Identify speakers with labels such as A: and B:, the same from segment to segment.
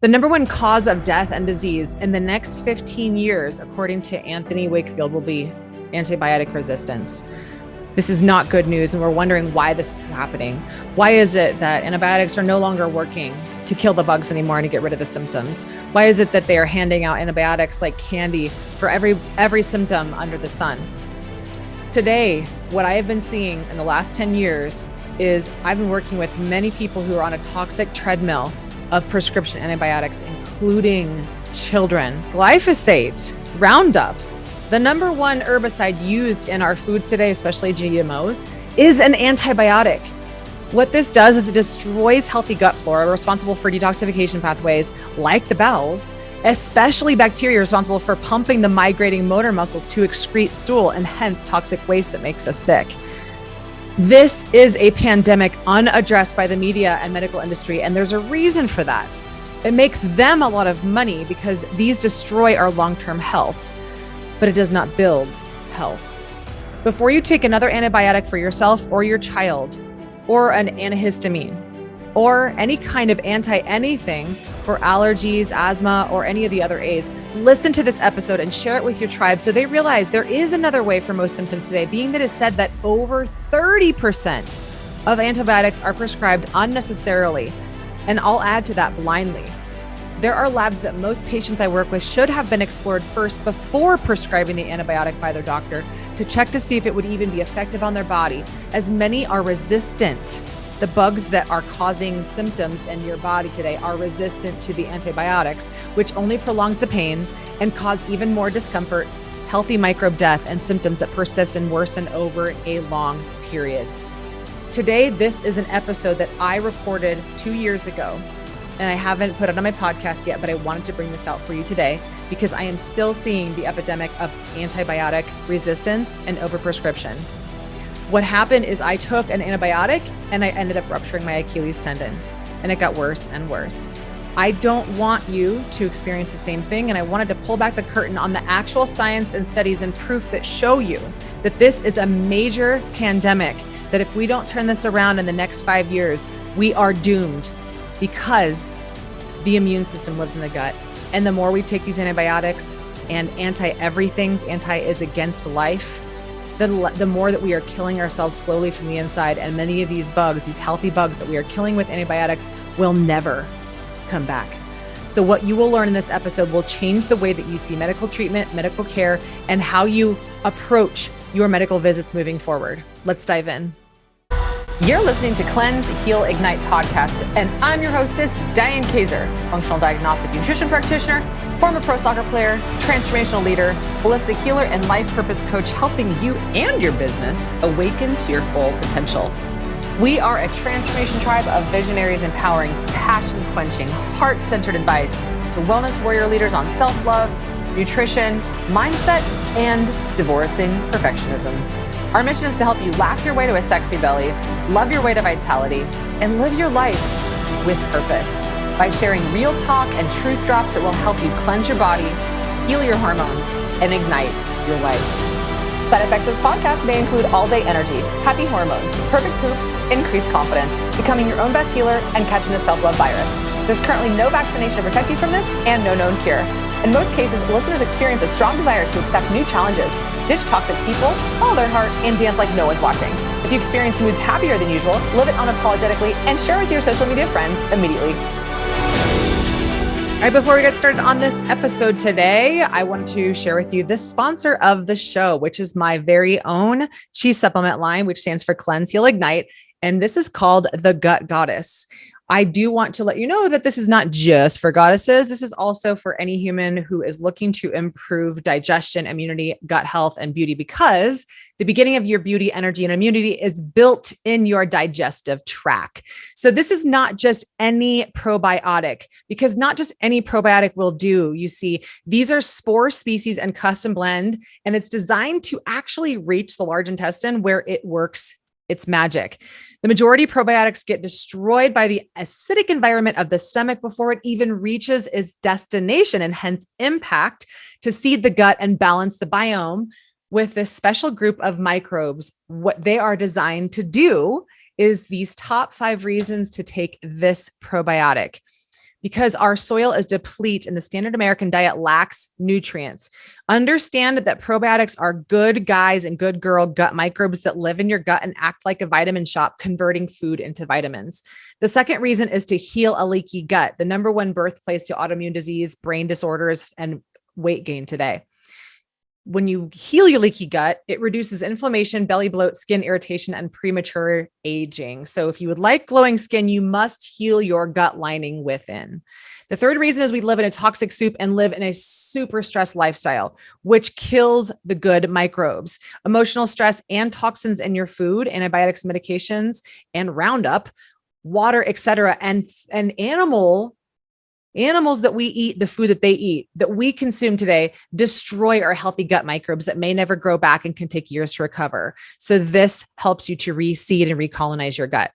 A: The number one cause of death and disease in the next 15 years, according to Anthony Wakefield, will be antibiotic resistance. This is not good news, and we're wondering why this is happening. Why is it that antibiotics are no longer working to kill the bugs anymore and to get rid of the symptoms? Why is it that they are handing out antibiotics like candy for every symptom under the sun? Today, what I have been seeing in the last 10 years is I've been working with many people who are on a toxic treadmill of prescription antibiotics, including children. Glyphosate, Roundup, the number one herbicide used in our foods today, especially GMOs, is an antibiotic. What this does is it destroys healthy gut flora responsible for detoxification pathways like the bowels, especially bacteria responsible for pumping the migrating motor muscles to excrete stool and hence toxic waste that makes us sick. This is a pandemic unaddressed by the media and medical industry, and there's a reason for that. It makes them a lot of money because these destroy our long-term health, but it does not build health. Before you take another antibiotic for yourself or your child, or an antihistamine, or any kind of anti-anything for allergies, asthma, or any of the other A's, listen to this episode and share it with your tribe so they realize there is another way for most symptoms today, being that it's said that over 30% of antibiotics are prescribed unnecessarily. And I'll add to that blindly. There are labs that most patients I work with should have been explored first before prescribing the antibiotic by their doctor to check to see if it would even be effective on their body, as many are resistant. The bugs that are causing symptoms in your body today are resistant to the antibiotics, which only prolongs the pain and cause even more discomfort, healthy microbe death, and symptoms that persist and worsen over a long period. Today, this is an episode that I recorded 2 years ago, and I haven't put it on my podcast yet, but I wanted to bring this out for you today because I am still seeing the epidemic of antibiotic resistance and overprescription. What happened is I took an antibiotic and I ended up rupturing my Achilles tendon, and it got worse and worse. I don't want you to experience the same thing, and I wanted to pull back the curtain on the actual science and studies and proof that show you that this is a major pandemic, that if we don't turn this around in the next 5 years, we are doomed because the immune system lives in the gut. And the more we take these antibiotics and anti-everything's, anti is against life, the more that we are killing ourselves slowly from the inside. And many of these bugs, these healthy bugs that we are killing with antibiotics, will never come back. So what you will learn in this episode will change the way that you see medical treatment, medical care, and how you approach your medical visits moving forward. Let's dive in.
B: You're listening to Cleanse, Heal, Ignite podcast, and I'm your hostess, Diane Kaiser, functional diagnostic nutrition practitioner, former pro soccer player, transformational leader, holistic healer, and life purpose coach, helping you and your business awaken to your full potential. We are a transformation tribe of visionaries empowering, passion-quenching, heart-centered advice to wellness warrior leaders on self-love, nutrition, mindset, and divorcing perfectionism. Our mission is to help you laugh your way to a sexy belly, love your way to vitality, and live your life with purpose by sharing real talk and truth drops that will help you cleanse your body, heal your hormones, and ignite your life. Side effects of this podcast may include all-day energy, happy hormones, perfect poops, increased confidence, becoming your own best healer, and catching the self-love virus. There's currently no vaccination to protect you from this and no known cure. In most cases, listeners experience a strong desire to accept new challenges, ditch toxic people, follow their heart, and dance like no one's watching. If you experience moods happier than usual, live it unapologetically, and share with your social media friends immediately.
A: All right, before we get started on this episode today, I want to share with you the sponsor of the show, which is my very own cheese supplement line, which stands for Cleanse, Heal, Ignite. And this is called the Gut Goddess. I do want to let you know that this is not just for goddesses. This is also for any human who is looking to improve digestion, immunity, gut health, and beauty, because the beginning of your beauty, energy, and immunity is built in your digestive tract. So this is not just any probiotic, because not just any probiotic will do. You see, these are spore species and custom blend, and it's designed to actually reach the large intestine where it works its magic. The majority of probiotics get destroyed by the acidic environment of the stomach before it even reaches its destination, and hence impact to seed the gut and balance the biome with this special group of microbes. What they are designed to do is these top 5 reasons to take this probiotic. because our soil is depleted and the standard American diet lacks nutrients. Understand that probiotics are good guys and good girl gut microbes that live in your gut and act like a vitamin shop, converting food into vitamins. The second reason is to heal a leaky gut, the number one birthplace to autoimmune disease, brain disorders, and weight gain today. When you heal your leaky gut, it reduces inflammation, belly bloat, skin irritation, and premature aging. So if you would like glowing skin, you must heal your gut lining within. The third reason is we live in a toxic soup and live in a super stressed lifestyle, which kills the good microbes. Emotional stress and toxins in your food, antibiotics, medications, and Roundup, water, etc., and animals that we eat, the food that they eat, that we consume today, destroy our healthy gut microbes that may never grow back and can take years to recover. So this helps you to reseed and recolonize your gut.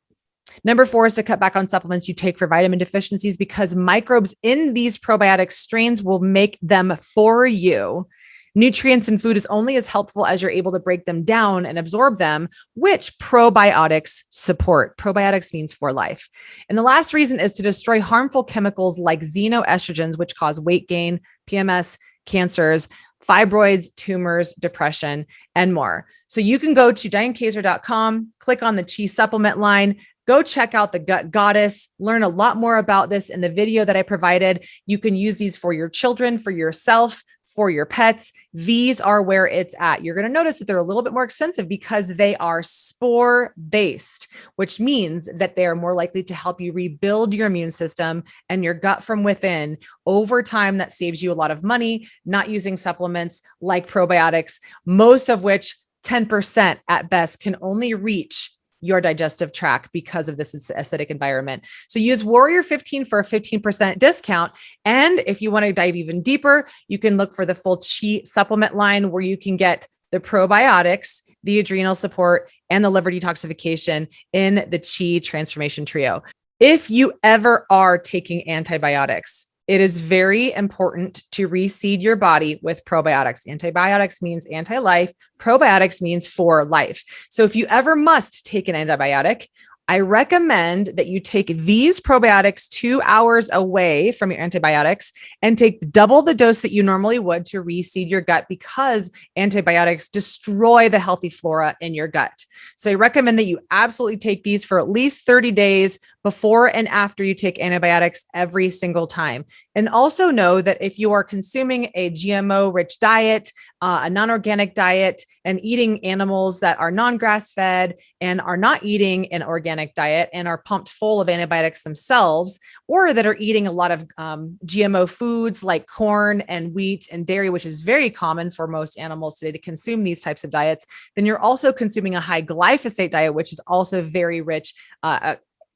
A: Number 4 is to cut back on supplements you take for vitamin deficiencies, because microbes in these probiotic strains will make them for you. Nutrients in food is only as helpful as you're able to break them down and absorb them, which probiotics support. Probiotics means for life. And the last reason is to destroy harmful chemicals like xenoestrogens, which cause weight gain, PMS, cancers, fibroids, tumors, depression, and more. So you can go to DianeKaiser.com, click on the Chi supplement line, go check out the Gut Goddess, learn a lot more about this in the video that I provided. You can use these for your children, for yourself, for your pets. These are where it's at. You're going to notice that they're a little bit more expensive because they are spore-based, which means that they are more likely to help you rebuild your immune system and your gut from within over time. That saves you a lot of money, not using supplements like probiotics, most of which 10% at best can only reach your digestive tract because of this acidic environment. So use Warrior 15 for a 15% discount. And if you want to dive even deeper, you can look for the full Chi supplement line, where you can get the probiotics, the adrenal support, and the liver detoxification in the Chi Transformation Trio. If you ever are taking antibiotics, it is very important to reseed your body with probiotics. Antibiotics means anti-life. Probiotics means for life. So if you ever must take an antibiotic, I recommend that you take these probiotics 2 hours away from your antibiotics and take double the dose that you normally would to reseed your gut, because antibiotics destroy the healthy flora in your gut. So I recommend that you absolutely take these for at least 30 days before and after you take antibiotics every single time. And also know that if you are consuming a GMO-rich diet, a non-organic diet, and eating animals that are non-grass fed and are not eating an organic diet and are pumped full of antibiotics themselves, or that are eating a lot of GMO foods like corn and wheat and dairy, which is very common for most animals today to consume these types of diets, then you're also consuming a high glyphosate diet, which is also very rich.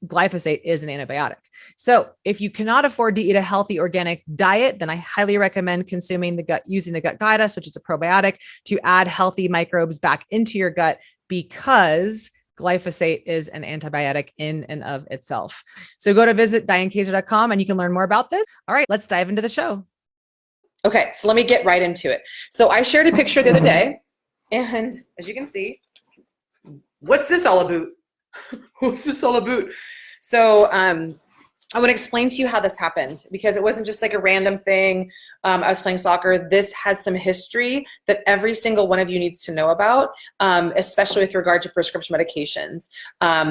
A: Glyphosate is an antibiotic. So if you cannot afford to eat a healthy organic diet, then I highly recommend using the Gut Goddess, which is a probiotic, to add healthy microbes back into your gut, because glyphosate is an antibiotic in and of itself. So go to visit DianeKaiser.com and you can learn more about this. All right, let's dive into the show.
B: Okay, so let me get right into it. So I shared a picture the other day, and as you can see, what's this all about? What's this all about? So I want to explain to you how this happened, because it wasn't just like a random thing. I was playing soccer. This has some history that every single one of you needs to know about, especially with regard to prescription medications,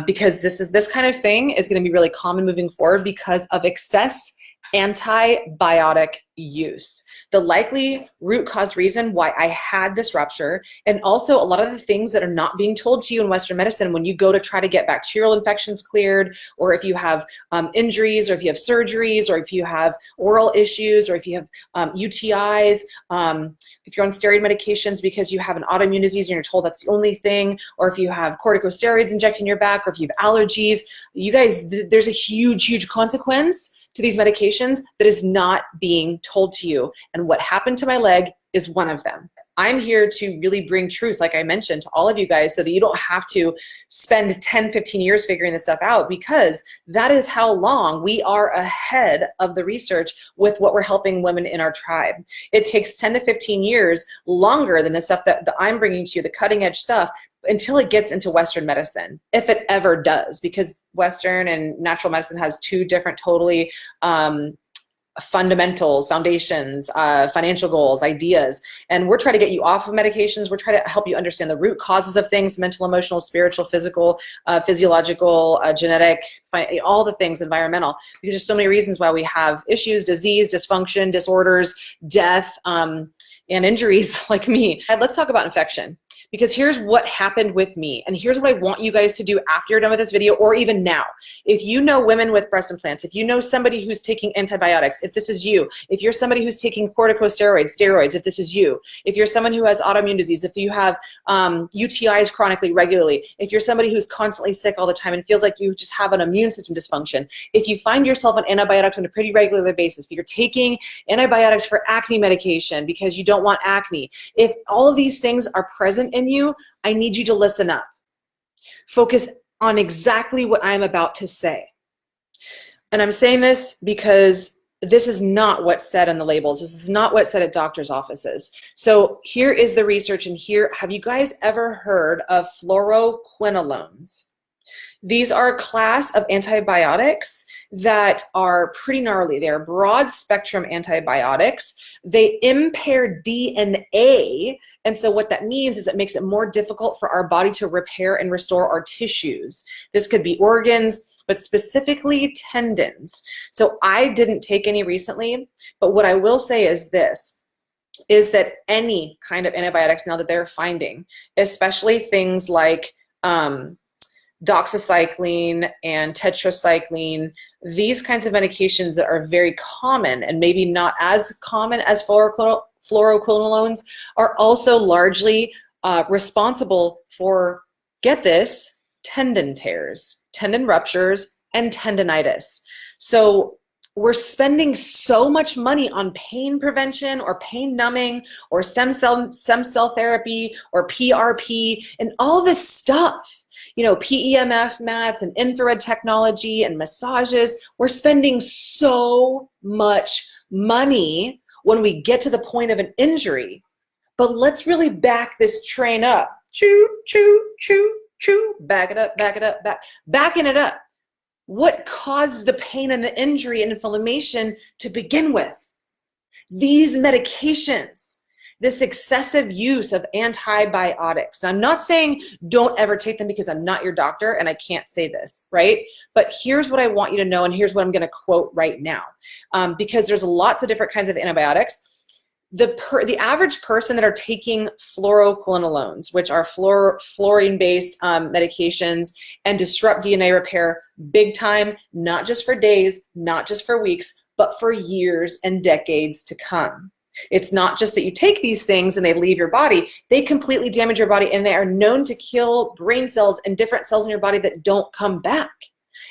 B: because this kind of thing is going to be really common moving forward because of excess antibiotic use. The likely root cause reason why I had this rupture, and also a lot of the things that are not being told to you in Western medicine when you go to try to get bacterial infections cleared, or if you have injuries, or if you have surgeries, or if you have oral issues, or if you have UTIs, if you're on steroid medications because you have an autoimmune disease and you're told that's the only thing, or if you have corticosteroids injecting your back, or if you have allergies, you guys, there's a huge consequence to these medications that is not being told to you. And what happened to my leg is one of them. I'm here to really bring truth, like I mentioned, to all of you guys, so that you don't have to spend 10, 15 years figuring this stuff out, because that is how long we are ahead of the research with what we're helping women in our tribe. It takes 10 to 15 years longer than the stuff that I'm bringing to you, the cutting edge stuff,
A: until it gets into Western medicine, if it ever does, because Western and natural medicine has two different totally fundamentals, foundations, financial goals, ideas. And we're trying to get you off of medications. We're trying to help you understand the root causes of things, mental, emotional, spiritual, physical, physiological, genetic, all the things, environmental, because there's so many reasons why we have issues, disease, dysfunction, disorders, death, and injuries like me. Let's talk about infection. Because here's what happened with me, and here's what I want you guys to do after you're done with this video, or even now. If you know women with breast implants, if you know somebody who's taking antibiotics, if this is you, if you're somebody who's taking corticosteroids, steroids, if this is you, if you're someone who has autoimmune disease, if you have UTIs chronically, regularly, if you're somebody who's constantly sick all the time and feels like you just have an immune system dysfunction, if you find yourself on antibiotics on a pretty regular basis, if you're taking antibiotics for acne medication because you don't want acne, if all of these things are present in you, I need you to listen up. Focus on exactly what I'm about to say. And I'm saying this because this is not what's said on the labels. This is not what's said at doctors' offices. So here is the research, and here, have you guys ever heard of fluoroquinolones? These are a class of antibiotics that are pretty gnarly. They are broad spectrum antibiotics. They impair DNA. And so what that means is it makes it more difficult for our body to repair and restore our tissues. This could be organs, but specifically tendons. So I didn't take any recently, but what I will say is this, is that any kind of antibiotics now that they're finding, especially things like doxycycline and tetracycline, these kinds of medications that are very common and maybe not as common as fluoroquinolones, are also largely responsible for, get this, tendon tears, tendon ruptures, and tendonitis. So we're spending so much money on pain prevention or pain numbing or stem cell therapy or PRP and all this stuff. You know, PEMF mats and infrared technology and massages. We're spending so much money when we get to the point of an injury. But let's really back this train up. Choo, choo, choo, choo. Back it up, back it up, backing it up. What caused the pain and the injury and inflammation to begin with? These medications. This excessive use of antibiotics. Now, I'm not saying don't ever take them because I'm not your doctor and I can't say this, right? But here's what I want you to know, and here's what I'm going to quote right now, because there's lots of different kinds of antibiotics. The average person that are taking fluoroquinolones, which are fluorine-based medications, and disrupt DNA repair big time, not just for days, not just for weeks, but for years and decades to come. It's not just that you take these things and they leave your body. They completely damage your body, and they are known to kill brain cells and different cells in your body that don't come back,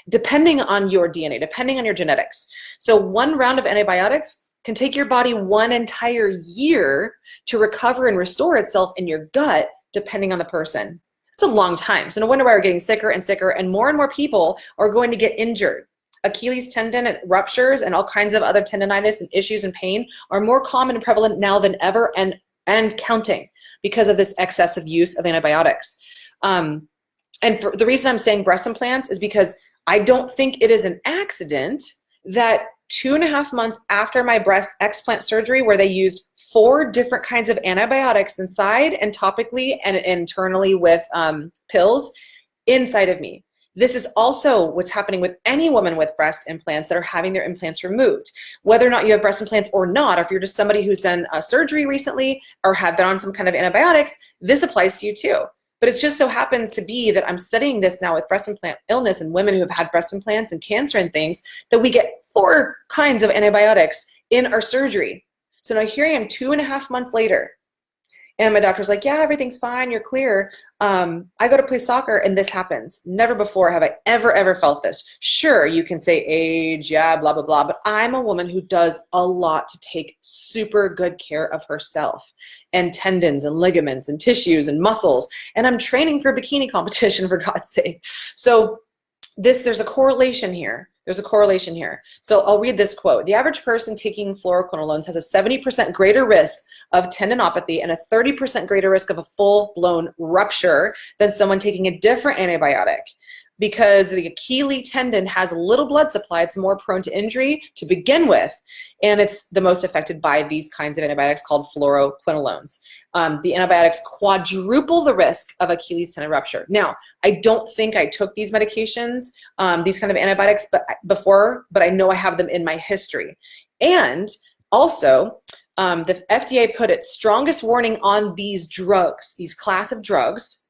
A: depending on your DNA, depending on your genetics. So one round of antibiotics can take your body one entire year to recover and restore itself in your gut, depending on the person. It's a long time. So no wonder why we're getting sicker and sicker, and more people are going to get injured. Achilles tendon ruptures and all kinds of other tendonitis and issues and pain are more common and prevalent now than ever, and counting, because of this excessive use of antibiotics. And for the reason I'm saying breast implants is because I don't think it is an accident that 2.5 months after my breast explant surgery, where they used 4 different kinds of antibiotics inside and topically and internally with pills inside of me. This is also what's happening with any woman with breast implants that are having their implants removed. Whether or not you have breast implants or not, or if you're just somebody who's done a surgery recently or have been on some kind of antibiotics, this applies to you too. But it just so happens to be that I'm studying this now with breast implant illness and women who have had breast implants and cancer and things, that we get 4 kinds of antibiotics in our surgery. So now here I am 2.5 months later, and my doctor's like, yeah, everything's fine, you're clear. I go to play soccer and this happens. Never before have I ever felt this. Sure, you can say age, yeah, blah, blah, blah, but I'm a woman who does a lot to take super good care of herself, and tendons and ligaments and tissues and muscles, and I'm training for a bikini competition, for God's sake. So there's a correlation here. There's a correlation here. So I'll read this quote. The average person taking fluoroquinolones has a 70% greater risk of tendinopathy and a 30% greater risk of a full-blown rupture than someone taking a different antibiotic. Because the Achilles tendon has little blood supply, it's more prone to injury to begin with, and it's the most affected by these kinds of antibiotics called fluoroquinolones. The antibiotics quadruple the risk of Achilles tendon rupture. Now, I don't think I took these medications, these kind of antibiotics before, but I know I have them in my history. And also, the FDA put its strongest warning on these drugs, these class of drugs.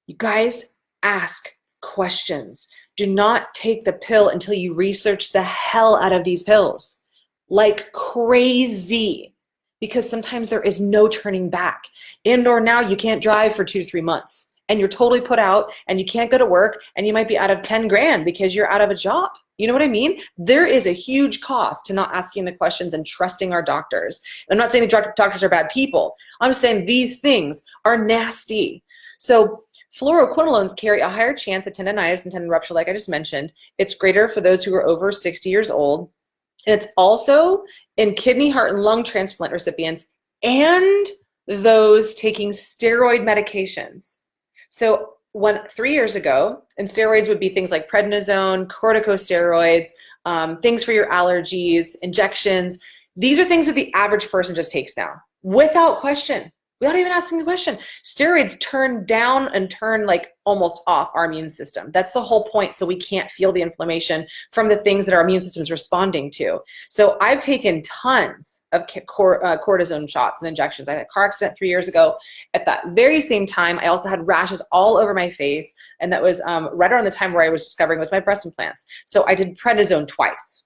A: You guys, ask questions. Do not take the pill until you research the hell out of these pills like crazy, because sometimes there is no turning back. And or now you can't drive for 2 to 3 months and you're totally put out and you can't go to work and you might be out of 10 grand because you're out of a job. You know what I mean? There is a huge cost to not asking the questions and trusting our doctors. I'm not saying the doctors are bad people. I'm saying these things are nasty. So fluoroquinolones carry a higher chance of tendonitis and tendon rupture, like I just mentioned. It's greater for those who are over 60 years old. And it's also in kidney, heart, and lung transplant recipients and those taking steroid medications. So 3 years ago, and steroids would be things like prednisone, corticosteroids, things for your allergies, injections. These are things that the average person just takes now without question. Without even asking the question. Steroids turn down and turn like almost off our immune system. That's the whole point, so we can't feel the inflammation from the things that our immune system is responding to. So I've taken tons of cortisone shots and injections. I had a car accident 3 years ago. At that very same time, I also had rashes all over my face, and that was right around the time where I was discovering was my breast implants. So I did prednisone twice,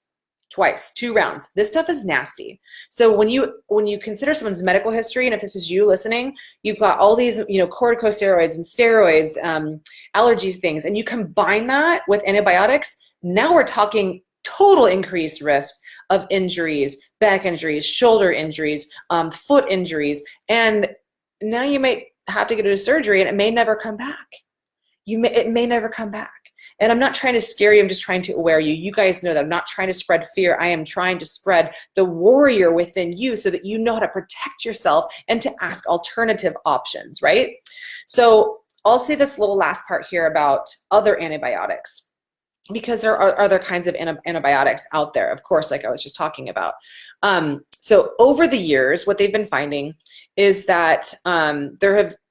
A: 2 rounds. This stuff is nasty. So when you consider someone's medical history, and if this is you listening, you've got all these, corticosteroids and steroids, allergies things, and you combine that with antibiotics, now we're talking total increased risk of injuries, back injuries, shoulder injuries, foot injuries, and now you might have to get into surgery and it may never come back. It may never come back. And I'm not trying to scare you, I'm just trying to aware you. You guys know that I'm not trying to spread fear. I am trying to spread the warrior within you so that you know how to protect yourself and to ask alternative options, right? So I'll say this little last part here about other antibiotics, because there are other kinds of antibiotics out there, of course, like I was just talking about. So over the years, what they've been finding is that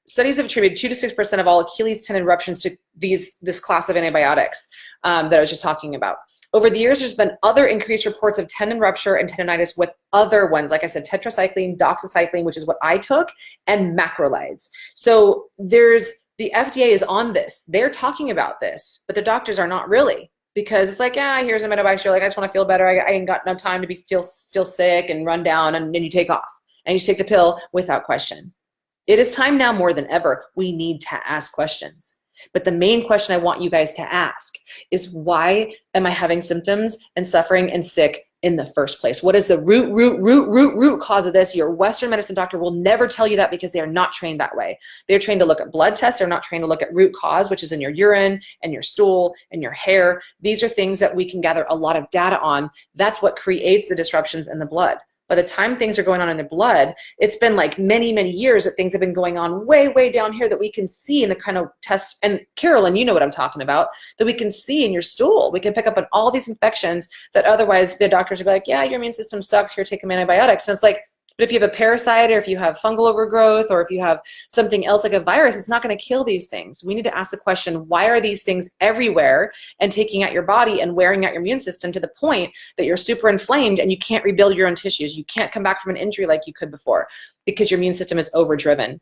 A: studies have attributed 2 to 6% of all Achilles tendon ruptures to this class of antibiotics that I was just talking about. Over the years, there's been other increased reports of tendon rupture and tendonitis with other ones, like I said, tetracycline, doxycycline, which is what I took, and macrolides. So the FDA is on this. They're talking about this, but the doctors are not really, because it's like, here's an antibiotic. You're like, I just want to feel better. I ain't got no time to feel sick and run down, and then you take off and you take the pill without question. It is time now more than ever. We need to ask questions. But the main question I want you guys to ask is, why am I having symptoms and suffering and sick in the first place? What is the root cause of this? Your Western medicine doctor will never tell you that, because they are not trained that way. They're trained to look at blood tests. They're not trained to look at root cause, which is in your urine and your stool and your hair. These are things that we can gather a lot of data on. That's what creates the disruptions in the blood. By the time things are going on in the blood, it's been like many, many years that things have been going on way, way down here that we can see in the kind of test. And Carolyn, you know what I'm talking about, that we can see in your stool. We can pick up on all these infections that otherwise the doctors would be like, yeah, your immune system sucks, here, take some antibiotics. And it's like, but if you have a parasite, or if you have fungal overgrowth, or if you have something else like a virus, it's not going to kill these things. We need to ask the question, why are these things everywhere and taking out your body and wearing out your immune system to the point that you're super inflamed and you can't rebuild your own tissues? You can't come back from an injury like you could before, because your immune system is overdriven.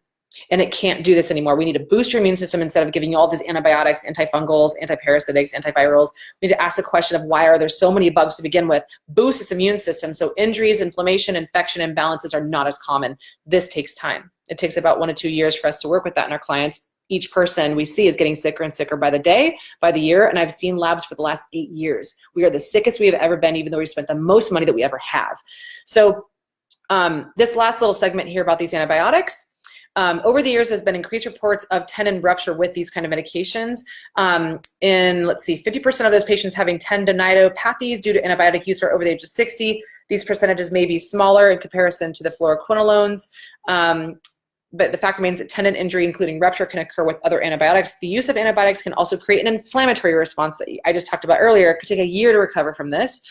A: And it can't do this anymore. We need to boost your immune system instead of giving you all these antibiotics, antifungals, antiparasitics, antivirals. We need to ask the question of, why are there so many bugs to begin with? Boost this immune system so injuries, inflammation, infection, imbalances are not as common. This takes time. It takes about 1 to 2 years for us to work with that in our clients. Each person we see is getting sicker and sicker by the day, by the year, and I've seen labs for the last 8 years. We are the sickest we have ever been, even though we spent the most money that we ever have. So this last little segment here about these antibiotics, Over the years, there's been increased reports of tendon rupture with these kind of medications. Let's see, 50% of those patients having tendinopathies due to antibiotic use are over the age of 60. These percentages may be smaller in comparison to the fluoroquinolones. But the fact remains that tendon injury, including rupture, can occur with other antibiotics. The use of antibiotics can also create an inflammatory response that I just talked about earlier. It could take a year to recover from this.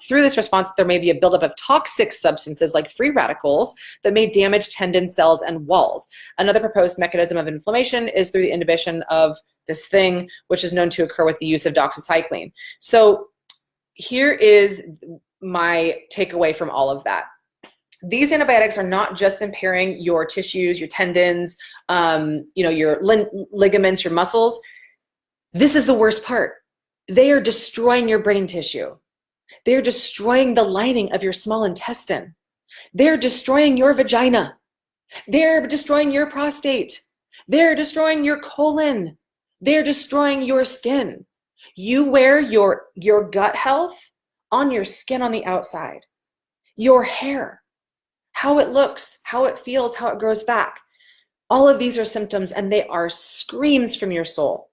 A: Through this response, there may be a buildup of toxic substances like free radicals that may damage tendon cells and walls. Another proposed mechanism of inflammation is through the inhibition of this thing, which is known to occur with the use of doxycycline. So here is my takeaway from all of that. These antibiotics are not just impairing your tissues, your tendons, your ligaments, your muscles. This is the worst part. They are destroying your brain tissue. They're destroying the lining of your small intestine. They're destroying your vagina. They're destroying your prostate. They're destroying your colon. They're destroying your skin. You wear your gut health on your skin on the outside. Your hair, how it looks, how it feels, how it grows back. All of these are symptoms, and they are screams from your soul.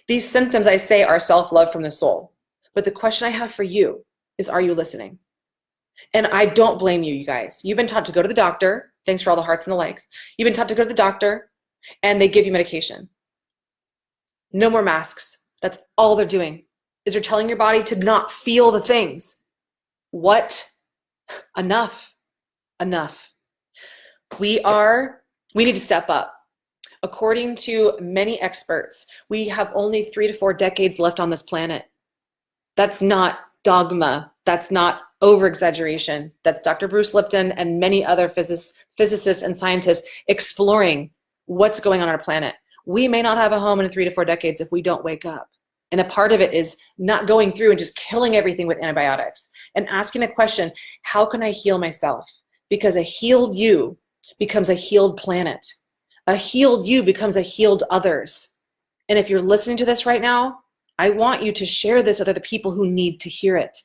A: These symptoms, I say, are self-love from the soul. But the question I have for you is, are you listening? And I don't blame you, you guys. You've been taught to go to the doctor. Thanks for all the hearts and the likes. You've been taught to go to the doctor, and they give you medication. No more masks. That's all they're doing, is they're telling your body to not feel the things. What? Enough. Enough. We need to step up. According to many experts, we have only 3 to 4 decades left on this planet. That's not dogma. That's not over-exaggeration. That's Dr. Bruce Lipton and many other physicists and scientists exploring what's going on our planet. We may not have a home in 3 to 4 decades if we don't wake up. And a part of it is not going through and just killing everything with antibiotics and asking the question, how can I heal myself? Because a healed you becomes a healed planet. A healed you becomes a healed others. And if you're listening to this right now, I want you to share this with other people who need to hear it.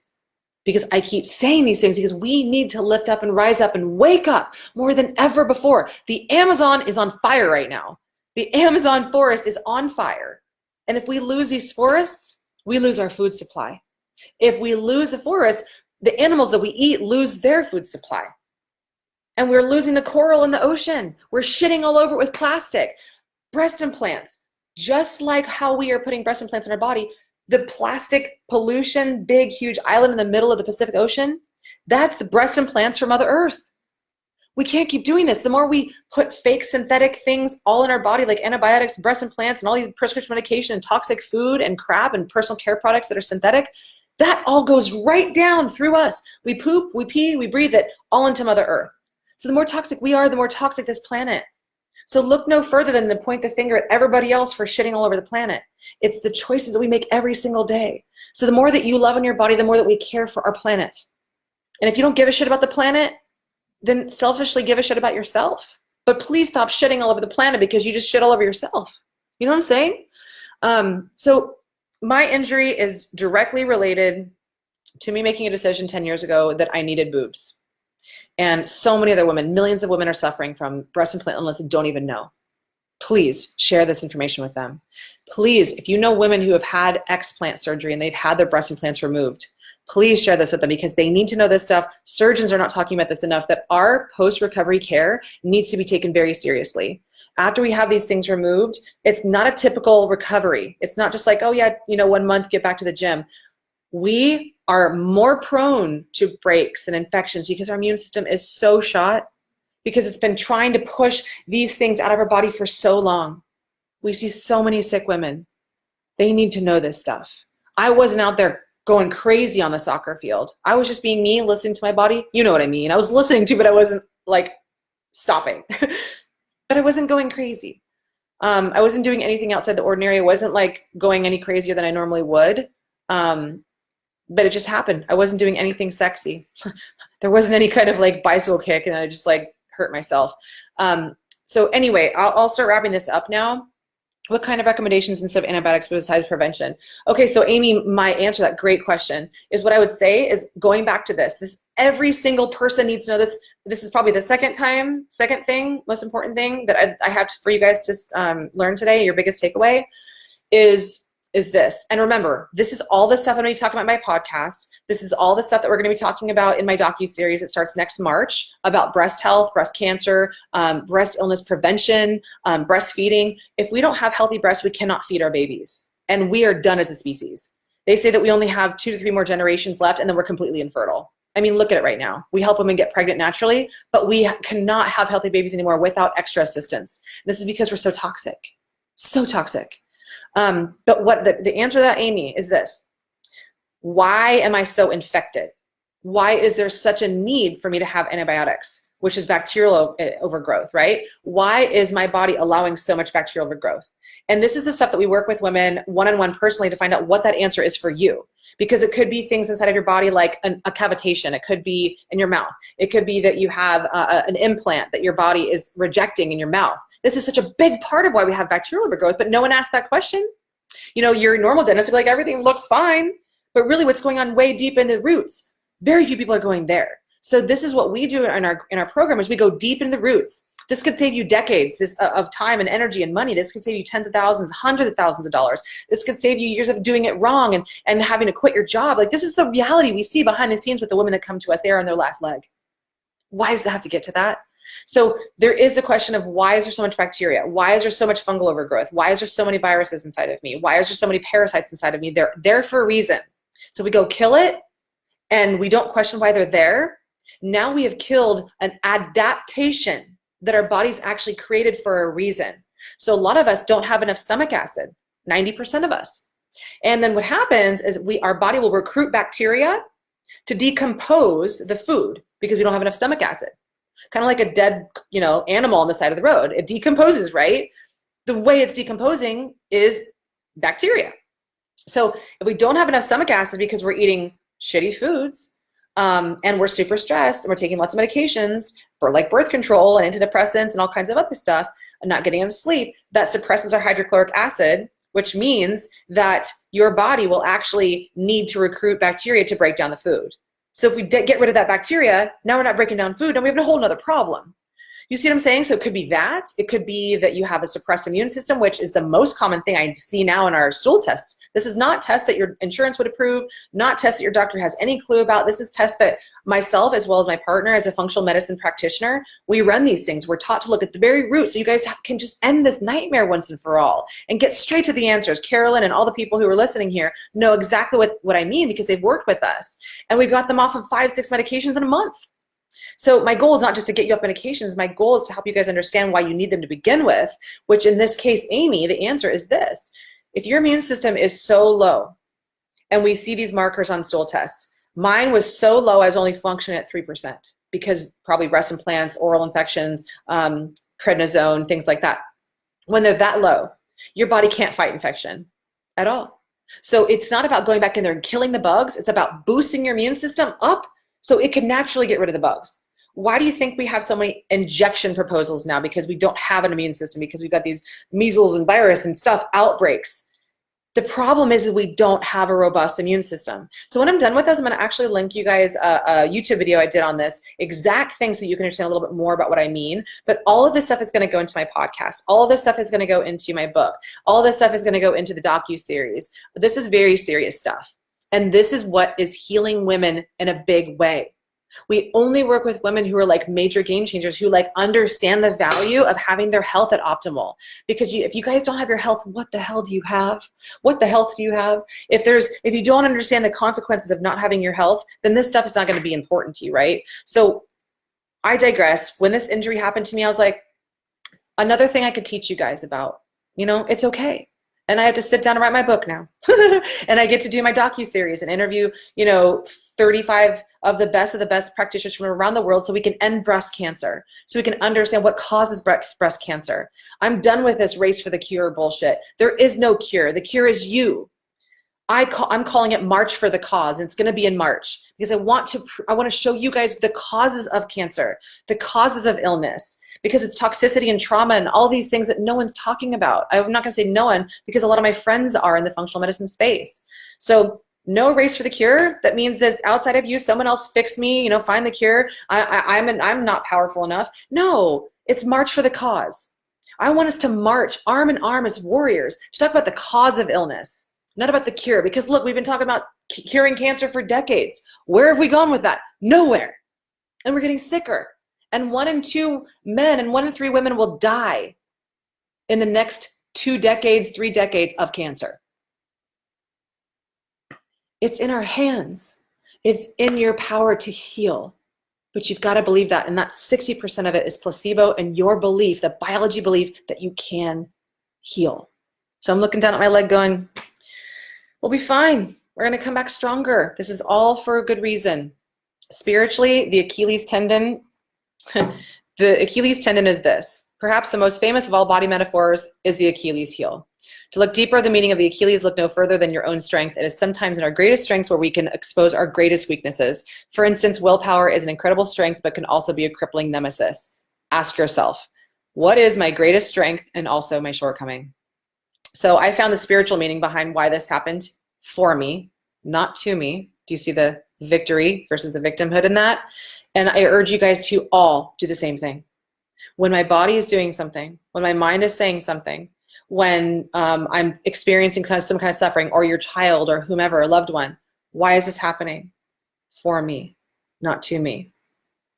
A: Because I keep saying these things because we need to lift up and rise up and wake up more than ever before. The Amazon is on fire right now. The Amazon forest is on fire. And if we lose these forests, we lose our food supply. If we lose the forest, the animals that we eat lose their food supply. And we're losing the coral in the ocean. We're shitting all over it with plastic. Breast implants, just like how we are putting breast implants in our body, the plastic pollution, big, huge island in the middle of the Pacific Ocean, that's the breast implants from Mother Earth. We can't keep doing this. The more we put fake synthetic things all in our body, like antibiotics, breast implants, and all these prescription medication and toxic food and crap and personal care products that are synthetic, that all goes right down through us. We poop, we pee, we breathe it all into Mother Earth. So the more toxic we are, the more toxic this planet. So look no further than to point the finger at everybody else for shitting all over the planet. It's the choices that we make every single day. So the more that you love on your body, the more that we care for our planet. And if you don't give a shit about the planet, then selfishly give a shit about yourself. But please stop shitting all over the planet because you just shit all over yourself. You know what I'm saying? So my injury is directly related to me making a decision 10 years ago that I needed boobs. And so many other women, millions of women are suffering from breast implant illness and don't even know. Please share this information with them. Please, if you know women who have had explant surgery and they've had their breast implants removed, please share this with them because they need to know this stuff. Surgeons are not talking about this enough, that our post-recovery care needs to be taken very seriously. After we have these things removed, it's not a typical recovery. It's not just like, oh yeah, 1 month, get back to the gym. We are more prone to breaks and infections because our immune system is so shot, because it's been trying to push these things out of our body for so long. We see so many sick women. They need to know this stuff. I wasn't out there going crazy on the soccer field. I was just being me, listening to my body. You know what I mean. I was listening to, but I wasn't like stopping. But I wasn't going crazy. I wasn't doing anything outside the ordinary. I wasn't like going any crazier than I normally would. But it just happened. I wasn't doing anything sexy. There wasn't any kind of like bicycle kick and I just like hurt myself. So anyway, I'll start wrapping this up now. What kind of recommendations instead of antibiotics besides prevention? Okay, so Amy, my answer to that great question is what I would say is going back to this every single person needs to know this. This is probably the second thing, most important thing that I have for you guys to learn today. Your biggest takeaway is this. And remember, this is all the stuff I'm going to be talking about in my podcast. This is all the stuff that we're going to be talking about in my docuseries. It starts next March about breast health, breast cancer, breast illness prevention, breastfeeding. If we don't have healthy breasts, we cannot feed our babies. And we are done as a species. They say that we only have 2 to 3 more generations left, and then we're completely infertile. I mean, look at it right now. We help women get pregnant naturally, but we cannot have healthy babies anymore without extra assistance. This is because we're so toxic. So toxic. But what the answer to that, Amy, is this. Why am I so infected? Why is there such a need for me to have antibiotics, which is bacterial overgrowth, right? Why is my body allowing so much bacterial overgrowth? And this is the stuff that we work with women one-on-one personally to find out what that answer is for you. Because it could be things inside of your body like a cavitation. It could be in your mouth. It could be that you have an implant that your body is rejecting in your mouth. This is such a big part of why we have bacterial overgrowth, but no one asks that question. You know, your normal dentist will be like, everything looks fine, but really what's going on way deep in the roots? Very few people are going there. So this is what we do in our program is we go deep in the roots. This could save you decades of time and energy and money. This could save you tens of thousands, hundreds of thousands of dollars. This could save you years of doing it wrong and having to quit your job. Like, this is the reality we see behind the scenes with the women that come to us. They are on their last leg. Why does it have to get to that? So there is the question of why is there so much bacteria? Why is there so much fungal overgrowth? Why is there so many viruses inside of me? Why is there so many parasites inside of me? They're there for a reason. So we go kill it and we don't question why they're there. Now we have killed an adaptation that our body's actually created for a reason. So a lot of us don't have enough stomach acid, 90% of us. And then what happens is our body will recruit bacteria to decompose the food because we don't have enough stomach acid. Kind of like a dead, animal on the side of the road. It decomposes, right? The way it's decomposing is bacteria. So if we don't have enough stomach acid because we're eating shitty foods and we're super stressed and we're taking lots of medications for like birth control and antidepressants and all kinds of other stuff and not getting enough sleep, that suppresses our hydrochloric acid, which means that your body will actually need to recruit bacteria to break down the food. So if we get rid of that bacteria, now we're not breaking down food, and we have a whole nother problem. You see what I'm saying? So it could be that. It could be that you have a suppressed immune system, which is the most common thing I see now in our stool tests. This is not tests that your insurance would approve, not tests that your doctor has any clue about. This is tests that myself, as well as my partner, as a functional medicine practitioner, we run these things. We're taught to look at the very root so you guys can just end this nightmare once and for all and get straight to the answers. Carolyn and all the people who are listening here know exactly what I mean because they've worked with us. And we got them off of 5-6 medications in a month. So my goal is not just to get you off medications. My goal is to help you guys understand why you need them to begin with, which in this case, Amy, the answer is this. If your immune system is so low, and we see these markers on stool tests, mine was so low I was only functioning at 3% because probably breast implants, oral infections, prednisone, things like that. When they're that low, your body can't fight infection at all. So it's not about going back in there and killing the bugs. It's about boosting your immune system up so it can naturally get rid of the bugs. Why do you think we have so many injection proposals now? Because we don't have an immune system, because we've got these measles and virus and stuff, outbreaks. The problem is that we don't have a robust immune system. So when I'm done with this, I'm gonna actually link you guys a YouTube video I did on this exact thing so you can understand a little bit more about what I mean. But all of this stuff is gonna go into my podcast. All of this stuff is gonna go into my book. All of this stuff is gonna go into the docu-series. This is very serious stuff. And this is what is healing women in a big way. We only work with women who are like major game changers, who like understand the value of having their health at optimal. Because if you guys don't have your health, what the hell do you have? What the health do you have? If you don't understand the consequences of not having your health, then this stuff is not going to be important to you, right? So I digress. When this injury happened to me, I was like, another thing I could teach you guys about, it's okay. And I have to sit down and write my book now. And I get to do my docu-series and interview, 35 of the best practitioners from around the world so we can end breast cancer, so we can understand what causes breast cancer. I'm done with this race for the cure bullshit. There is no cure. The cure is you. I'm calling it March for the Cause, and it's going to be in March because I want to show you guys the causes of cancer, the causes of illness. because it's toxicity and trauma and all these things that no one's talking about. I'm not gonna say no one, because a lot of my friends are in the functional medicine space. So no race for the cure. That means that it's outside of you. Someone else fix me, find the cure. I'm not powerful enough. No, it's march for the cause. I want us to march arm in arm as warriors to talk about the cause of illness, not about the cure. Because look, we've been talking about curing cancer for decades. Where have we gone with that? Nowhere. And we're getting sicker. And 1 in 2 men and 1 in 3 women will die in the next 2 decades, 3 decades of cancer. It's in our hands. It's in your power to heal. But you've got to believe that. And that 60% of it is placebo and your belief, the biology belief that you can heal. So I'm looking down at my leg going, we'll be fine. We're going to come back stronger. This is all for a good reason. Spiritually, the Achilles tendon, the Achilles tendon is this. Perhaps the most famous of all body metaphors is the Achilles heel. To look deeper, the meaning of the Achilles, look no further than your own strength. It is sometimes in our greatest strengths where we can expose our greatest weaknesses. For instance, willpower is an incredible strength, but can also be a crippling nemesis. Ask yourself, what is my greatest strength and also my shortcoming? So I found the spiritual meaning behind why this happened for me, not to me. Do you see the victory versus the victimhood in that? And I urge you guys to all do the same thing. When my body is doing something, when my mind is saying something, when I'm experiencing some kind of suffering, or your child or whomever, a loved one, why is this happening? For me, not to me.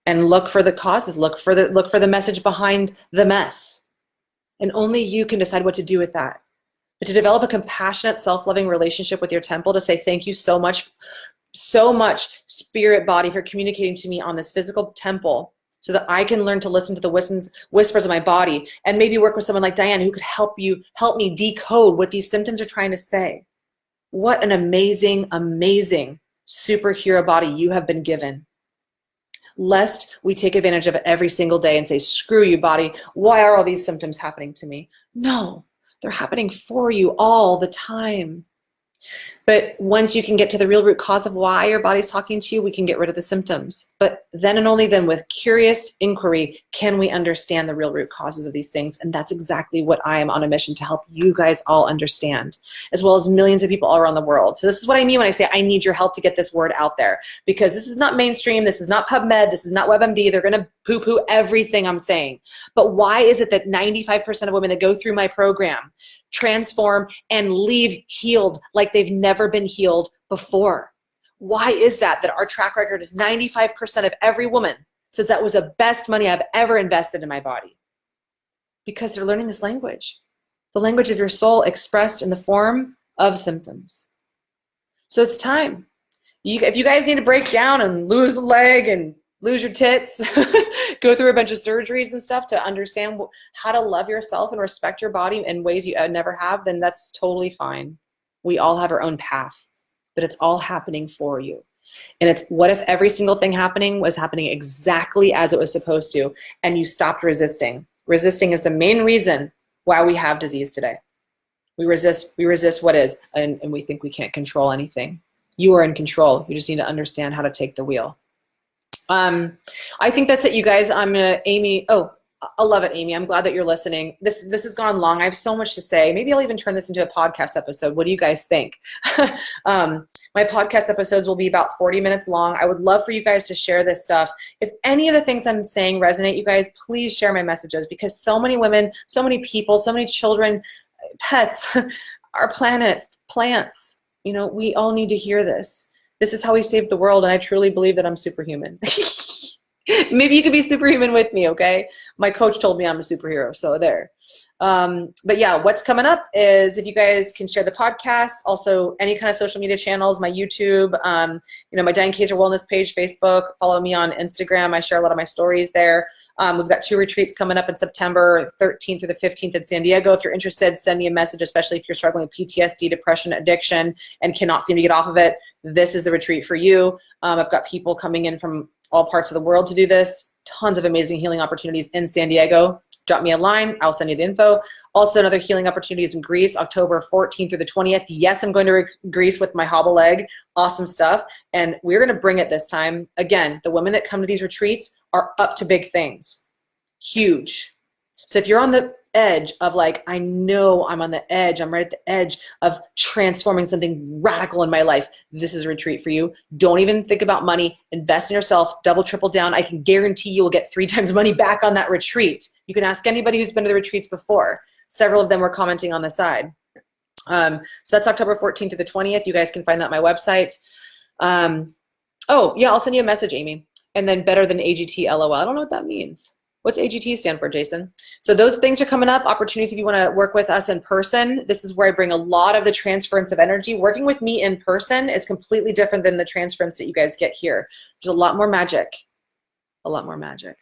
A: And look for the causes, look for the message behind the mess. And only you can decide what to do with that. But to develop a compassionate, self-loving relationship with your temple, to say thank you so much, spirit body, for communicating to me on this physical temple, so that I can learn to listen to the whispers of my body, and maybe work with someone like Diane who could help me decode what these symptoms are trying to say. What an amazing, amazing superhero body you have been given. Lest we take advantage of it every single day and say, screw you, body, why are all these symptoms happening to me? No, they're happening for you all the time. But once you can get to the real root cause of why your body's talking to you, we can get rid of the symptoms. But then and only then, with curious inquiry, can we understand the real root causes of these things. And that's exactly what I am on a mission to help you guys all understand, as well as millions of people all around the world. So this is what I mean when I say I need your help to get this word out there, because this is not mainstream, this is not PubMed, this is not WebMD. They're going to poo-poo everything I'm saying. But why is it that 95% of women that go through my program transform and leave healed like they've never been healed before? Why is that our track record is 95% of every woman says that was the best money I've ever invested in my body? Because they're learning this language, the language of your soul expressed in the form of symptoms. So it's time. If you guys need to break down and lose a leg and lose your tits, go through a bunch of surgeries and stuff to understand how to love yourself and respect your body in ways you never have, then that's totally fine. We all have our own path, but it's all happening for you. And it's, what if every single thing happening was happening exactly as it was supposed to, and you stopped resisting? Resisting is the main reason why we have disease today. We resist what is, and we think we can't control anything. You are in control. You just need to understand how to take the wheel. I think that's it, you guys. I'm gonna, Amy, I love it, Amy. I'm glad that you're listening. This has gone long. I have so much to say. Maybe I'll even turn this into a podcast episode. What do you guys think? My podcast episodes will be about 40 minutes long. I would love for you guys to share this stuff. If any of the things I'm saying resonate, you guys, please share my messages, because so many women, so many people, so many children, pets, our planet, plants, we all need to hear this. This is how we save the world, and I truly believe that I'm superhuman. Maybe you could be superhuman with me, okay? My coach told me I'm a superhero, so there. But yeah, what's coming up is, if you guys can share the podcast, also any kind of social media channels, my YouTube, my Diane Kaiser Wellness page, Facebook, follow me on Instagram. I share a lot of my stories there. We've got 2 retreats coming up in September 13th through the 15th in San Diego. If you're interested, send me a message, especially if you're struggling with PTSD, depression, addiction, and cannot seem to get off of it. This is the retreat for you. I've got people coming in from all parts of the world to do this. Tons of amazing healing opportunities in San Diego. Drop me a line. I'll send you the info. Also, another healing opportunities in Greece, October 14th through the 20th. Yes, I'm going to Greece with my hobble leg. Awesome stuff. And we're going to bring it this time. Again, the women that come to these retreats are up to big things. huge. So if you're on the edge of like, I know I'm on the edge, I'm right at the edge of transforming something radical in my life, this is a retreat for you. Don't even think about money. Invest in yourself, double, triple down. I can guarantee you will get 3 times money back on that retreat. You can ask anybody who's been to the retreats before. Several of them were commenting on the side. So that's October 14th to the 20th. You guys can find that on my website. Oh yeah, I'll send you a message, Amy. And then better than AGT, LOL. I don't know what that means. What's AGT stand for, Jason? So those things are coming up. Opportunities if you want to work with us in person. This is where I bring a lot of the transference of energy. Working with me in person is completely different than the transference that you guys get here. There's a lot more magic. A lot more magic.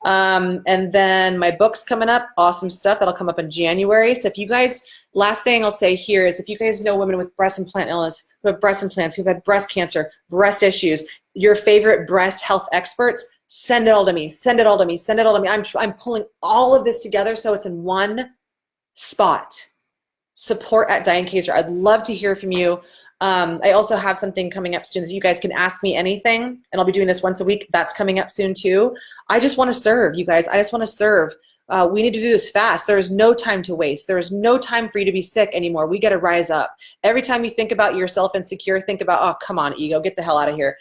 A: And then my book's coming up. Awesome stuff. That'll come up in January. So if you guys, last thing I'll say here is if you guys know women with breast implant illness, who have breast implants, who've had breast cancer, breast issues, your favorite breast health experts, send it all to me, send it all to me, send it all to me. I'm pulling all of this together so it's in one spot. Support at Diane Kaiser. I'd love to hear from you. I also have something coming up soon that you guys can ask me anything, and I'll be doing this once a week. That's coming up soon too. I just want to serve, you guys. I just want to serve. We need to do this fast. There is no time to waste. There is no time for you to be sick anymore. We got to rise up. Every time you think about yourself insecure, think about, oh, come on, ego, get the hell out of here.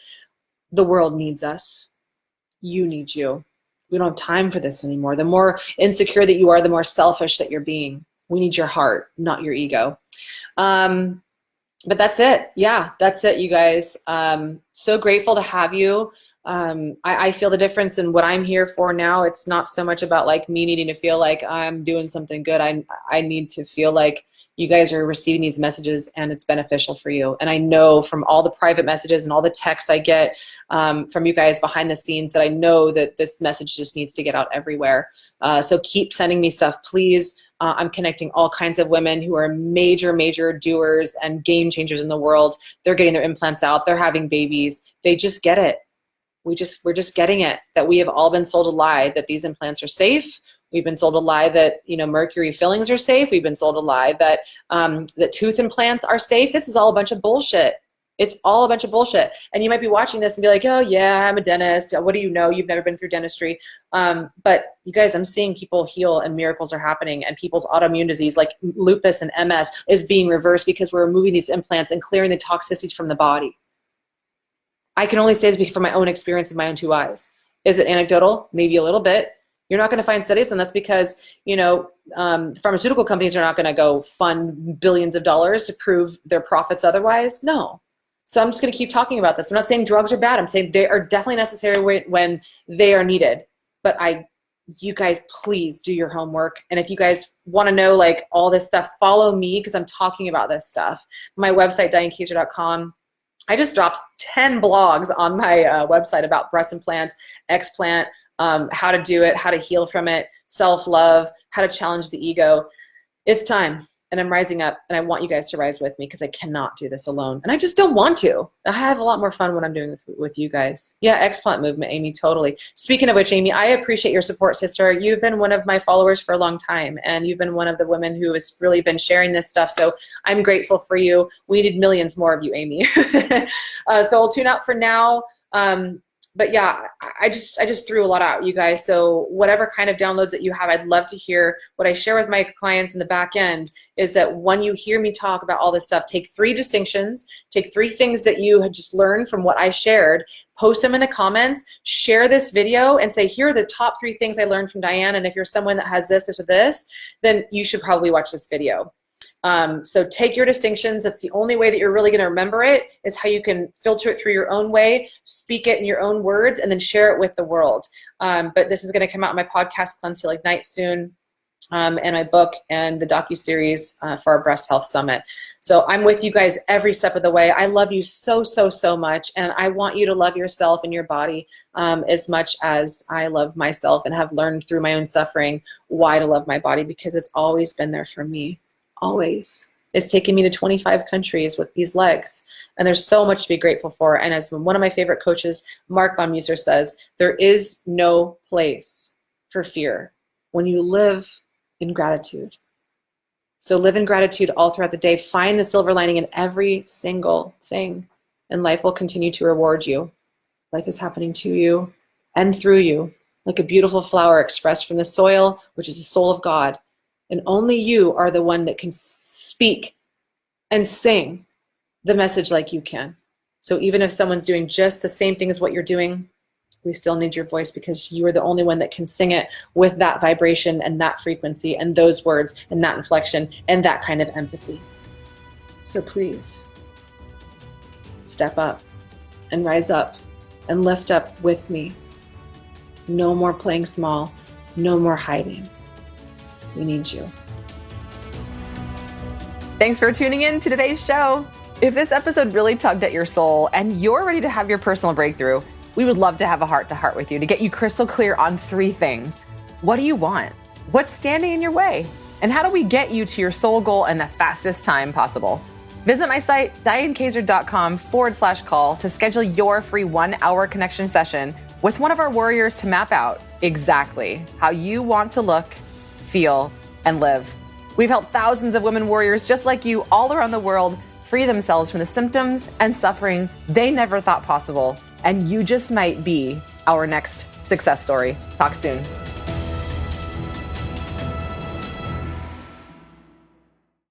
A: The world needs us. You need you. We don't have time for this anymore. The more insecure that you are, the more selfish that you're being. We need your heart, not your ego. But that's it. Yeah, that's it, you guys. So grateful to have you. I feel the difference in what I'm here for now. It's not so much about like me needing to feel like I'm doing something good. I need to feel like you guys are receiving these messages and it's beneficial for you. And I know from all the private messages and all the texts I get from you guys behind the scenes that I know that this message just needs to get out everywhere. So keep sending me stuff, please. I'm connecting all kinds of women who are major, major doers and game changers in the world. They're getting their implants out. They're having babies. They just get it. We're just getting it, that we have all been sold a lie that these implants are safe. We've been sold a lie that, you know, mercury fillings are safe. We've been sold a lie that that tooth implants are safe. This is all a bunch of bullshit. It's all a bunch of bullshit. And you might be watching this and be like, oh yeah, I'm a dentist. What do you know? You've never been through dentistry. But you guys, I'm seeing people heal and miracles are happening, and people's autoimmune disease like lupus and MS is being reversed because we're removing these implants and clearing the toxicity from the body. I can only say this from my own experience with my own 2 eyes. Is it anecdotal? Maybe a little bit. You're not going to find studies, and that's because, you know, pharmaceutical companies are not going to go fund billions of dollars to prove their profits otherwise. No. So I'm just going to keep talking about this. I'm not saying drugs are bad. I'm saying they are definitely necessary when they are needed. But you guys, please do your homework. And if you guys want to know like all this stuff, follow me because I'm talking about this stuff. My website, DianeKaiser.com. I just dropped 10 blogs on my website about breast implants, explant, how to do it, how to heal from it, self-love, how to challenge the ego. It's time, and I'm rising up, and I want you guys to rise with me because I cannot do this alone, and I just don't want to. I have a lot more fun when I'm doing this with you guys. Yeah, explant movement, Amy, totally. Speaking of which, Amy, I appreciate your support, sister. You've been one of my followers for a long time, and you've been one of the women who has really been sharing this stuff, so I'm grateful for you. We need millions more of you, Amy. So I'll tune out for now. But yeah, I just threw a lot out, you guys. So whatever kind of downloads that you have, I'd love to hear. What I share with my clients in the back end is that when you hear me talk about all this stuff, take 3 distinctions, take 3 things that you had just learned from what I shared, post them in the comments, share this video and say, here are the top 3 things I learned from Diane. And if you're someone that has this or this, then you should probably watch this video. So take your distinctions. That's the only way that you're really going to remember it, is how you can filter it through your own way, speak it in your own words, and then share it with the world. But this is going to come out in my podcast, Cleanse, Heal, Ignite, soon, and my book and the docuseries for our Breast Health Summit. So I'm with you guys every step of the way. I love you so, so, so much, and I want you to love yourself and your body as much as I love myself and have learned through my own suffering why to love my body, because it's always been there for me. Always. It's taken me to 25 countries with these legs, and there's so much to be grateful for. And as one of my favorite coaches, Mark von Muser, says, there is no place for fear when you live in gratitude. So live in gratitude all throughout the day. Find the silver lining in every single thing, and life will continue to reward you. Life is happening to you and through you like a beautiful flower expressed from the soil, which is the soul of God. And only you are the one that can speak and sing the message like you can. So even if someone's doing just the same thing as what you're doing, we still need your voice, because you are the only one that can sing it with that vibration and that frequency and those words and that inflection and that kind of empathy. So please step up and rise up and lift up with me. No more playing small, no more hiding. We need you.
B: Thanks for tuning in to today's show. If this episode really tugged at your soul and you're ready to have your personal breakthrough, we would love to have a heart-to-heart with you to get you crystal clear on 3 things. What do you want? What's standing in your way? And how do we get you to your soul goal in the fastest time possible? Visit my site, dianekaiser.com/call to schedule your free 1-hour connection session with one of our warriors to map out exactly how you want to look, feel, and live. We've helped thousands of women warriors just like you all around the world free themselves from the symptoms and suffering they never thought possible. And you just might be our next success story. Talk soon.